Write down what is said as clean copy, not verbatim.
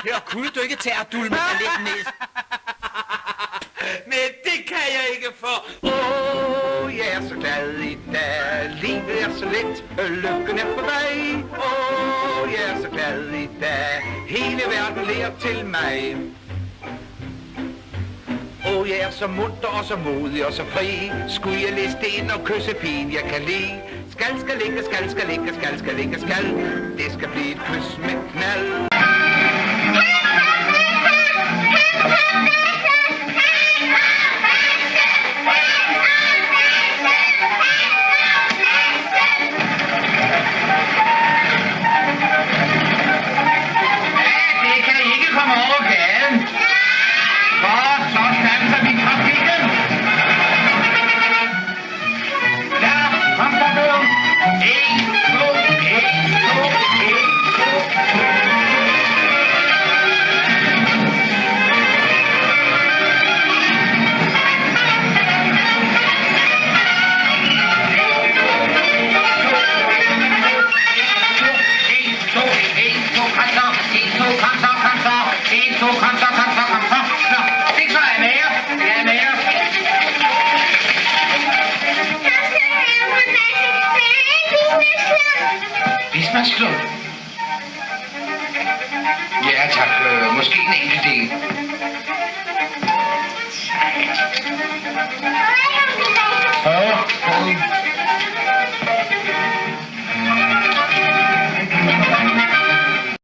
Ja, kunne du ikke tage og dulme dig lidt ned? Men det kan jeg ikke få. Jeg er så glad i dag. Livet er så let. Lykken er på vej. Jeg er så glad i dag. Hele verden ler til mig. Jeg er så munter og så modig og så fri. Skulle jeg liste ind og kysse pigen jeg kan lide. Skal ligge, skal ligge. Det skal blive et kys med knald. Bismarcksklub? Ja, tak. Måske en enkelt del. Åh,